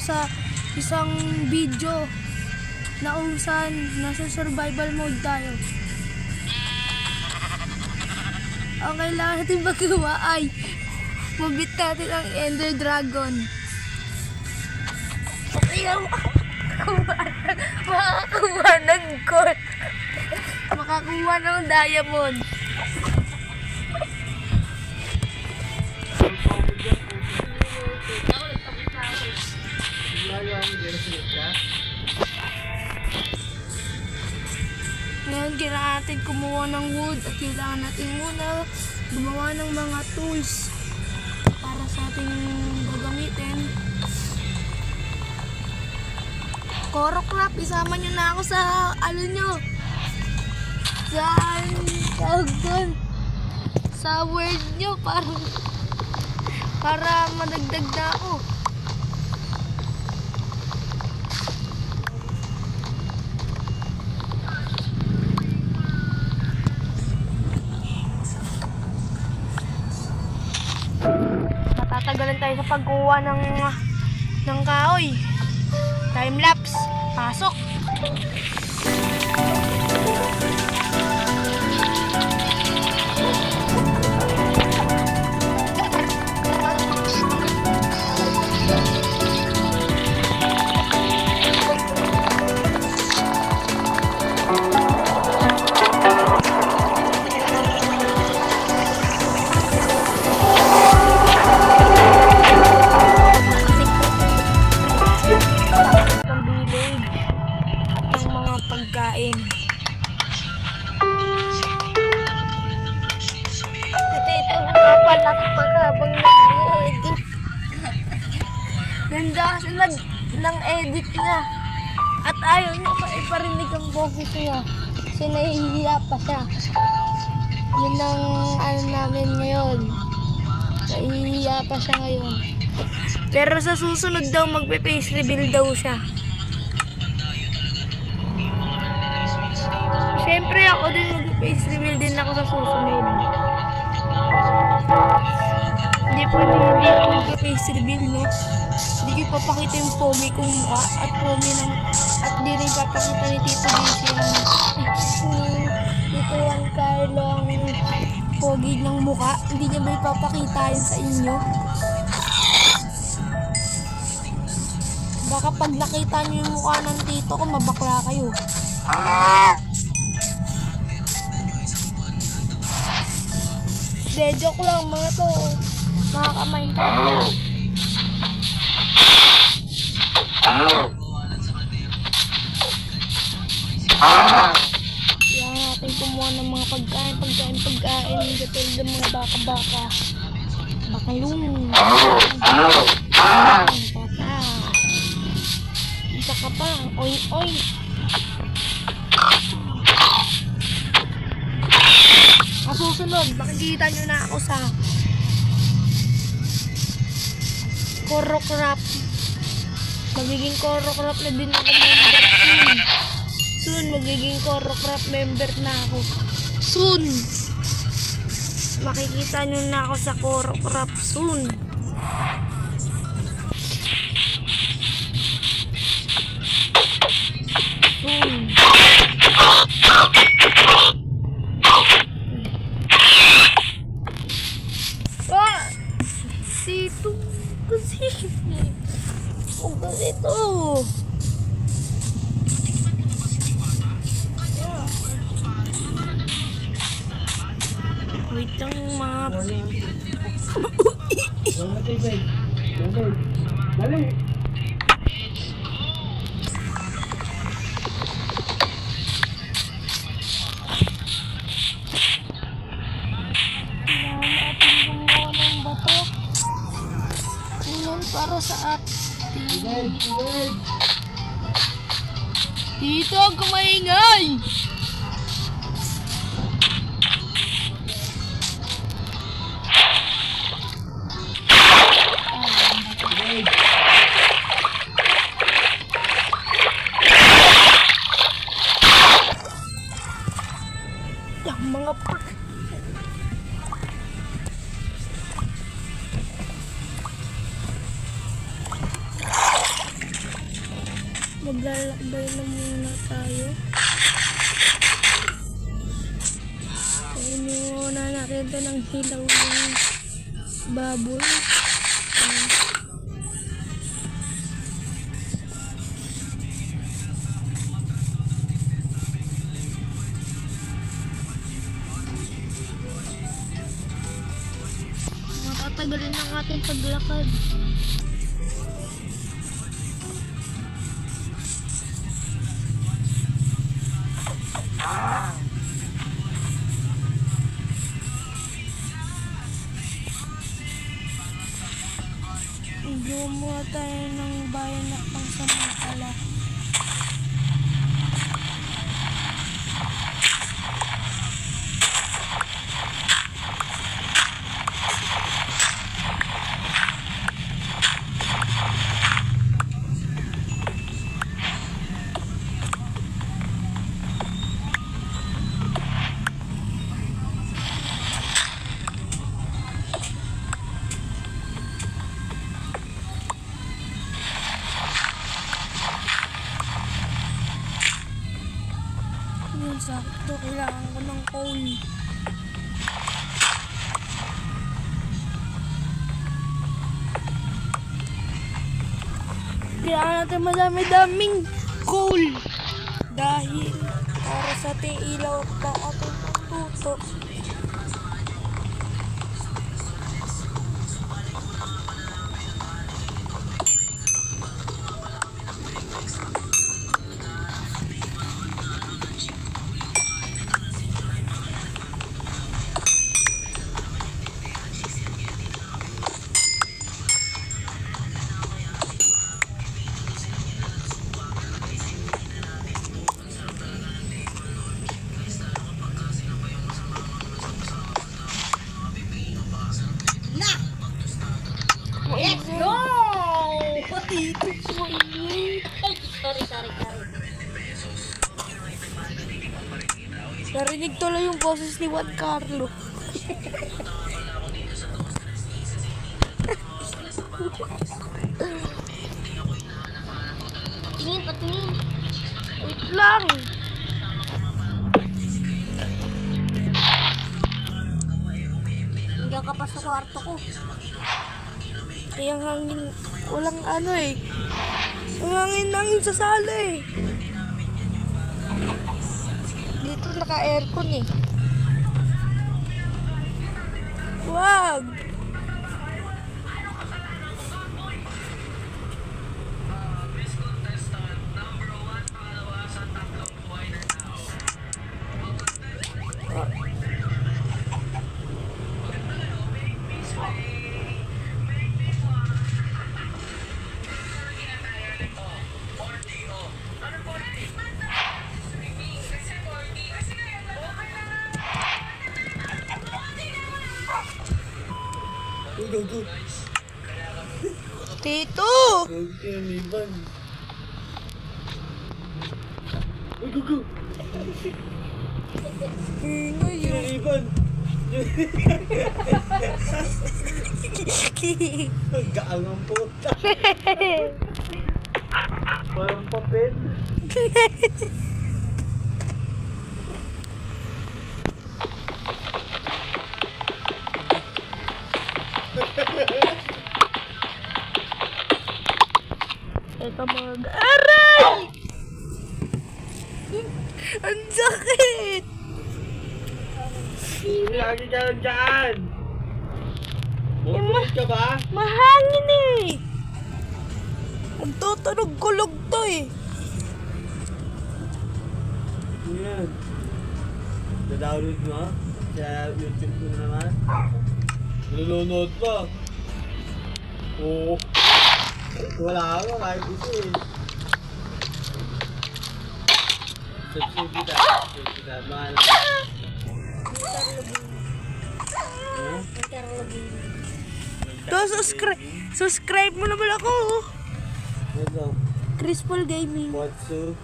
sa isang video na kung saan nasa survival mode tayo. Ang kailangan natin magawa ay mabit natin ang Ender Dragon. Okay lang, makakuha ng gold. Makakuha ng diamond. Ngayon kailangan natin kumuha ng wood at kailangan natin muna gumawa ng mga tools para sa ating gagamitin. Korokrap, isama nyo na ako sa sa word nyo para madagdag na ako. Matatagalan tayo sa pagkuha ng kahoy. Time lapse. Pasok. Pagkain. Ito pala paghabang nag-edit. Ganda kasi ng edit niya. At ayaw niya pa iparinig ang boses niya. Kasi nahihiya pa siya. Yun ang namin ngayon. Nahihiya pa siya ngayon. Pero sa susunod daw magpe-face reveal daw siya. Siyempre ako din mag-face reveal din ako sa susunod. Hindi ako mag-face reveal, no? Hindi ko papakita yung pogi kong mukha at di rin papakita ni Tito Daisy Tito Juan Carlo ang pogi ng mukha. Hindi niya ba ipapakita yun sa inyo? Baka pag nakita niyo yung mukha ng tito ko, mabakla kayo. De, joke lang mga to. Mga kamay ko. Kaya natin kumuha ng mga pagkain. Gatol ng mga baka-baka. Bakalung. Pata. Isa ka pa. Oy. Susunod, makikita nyo na ako sa Korokrap. Magiging Korokrap na din ako member soon. Soon, magiging Korokrap member na ako. Soon! Makikita nyo na ako sa Korokrap soon. Soon. Kasi ito. Wait lang mga dali. Para sa atin. Dito ang kumaingay. Yung mga maglalakbay na muna tayo. Iniwana natin ito ng hilaw ng baboy. Matatagalin ang ating paglakad. Gumawa tayo ng bayan na pangsamantala. Yun, sakto. Kailangan ko ng coal. Kailangan natin madami-daming coal. Dahil para sa ating ilaw pa ating pagtuto. Let's go! Dito po yun. Sorry. Narinig tuloy yung boses ni Juan Carlo. Patingin. Wait lang. Hanggang ka pa sa kwarto ko. Yung hangin, walang ano eh. Yung hangin sa sala eh. Dito naka-aircon eh. Wag! Go. Tito! Iban. Go. Ingay yun. Iban. Gaang ang puta. Parang papel. Ito mag-aray! Ang sakit! Lagi ka lang dyan. Bubulit ka ba? Mahangin eh! Magtutunog-kulog to eh. Yan. Download mo sa YouTube ko na naman. Nanonood pa. Oo. Wala ako kahit ito eh. Subscribe kita. Mahal. To, subscribe mo naman ako. Ito. Crispal Gaming. Watsu.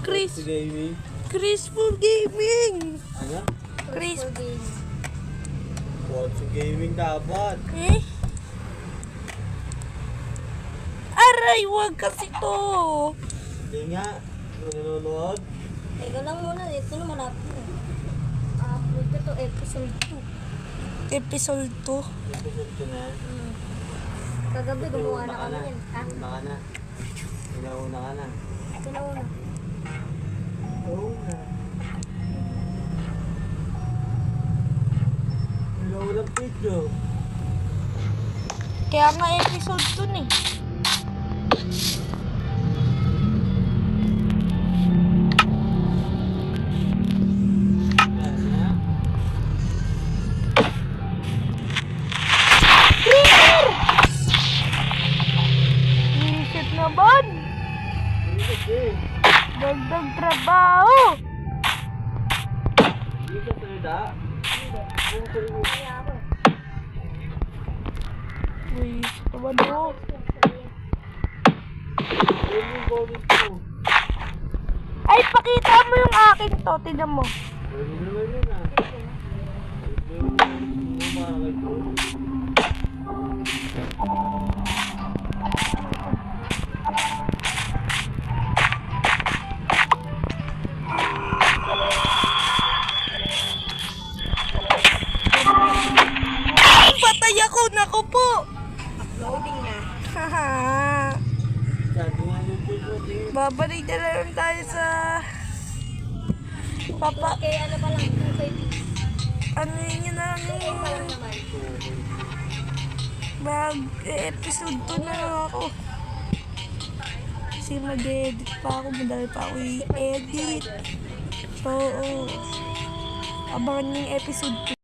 Chris. Gaming. Crispal Gaming. Ano? Crisp. Watsu Gaming dapat. Eh? Aray, wag kasi to. Hindi nga. Nanonood. Teka lang muna, ito na malapit na. Upload ko to, episode 2. Episode 2. Episode ko na. Kagabi, gumawa na Una ka kami yan. Ha? Una ka na. Una ka na. Sinauna. Una. Walang video. Kaya nga episode 2 eh. Yan na. Isip naman. Hindi Dagdag trabaho. Hindi ka salita. Kaya ako. Uy, naman mo. Ayun yung bonus ko. Ay, pakita mo yung akin to. Tignan mo. Ayun naman yun ah. Bakit ko? Patay ako. Naku po. Loading na. Haha. Sabi nga yung video din. Babalik na lang tayo sa... Papa... Kaya ano pa lang, 2K. Ano yun na lang Pa lang yun? naman. Mag-episode 2 na lang ako. Kasi mag-edit pa ako. Madali pa ako i-edit. So, abangan yung episode 2.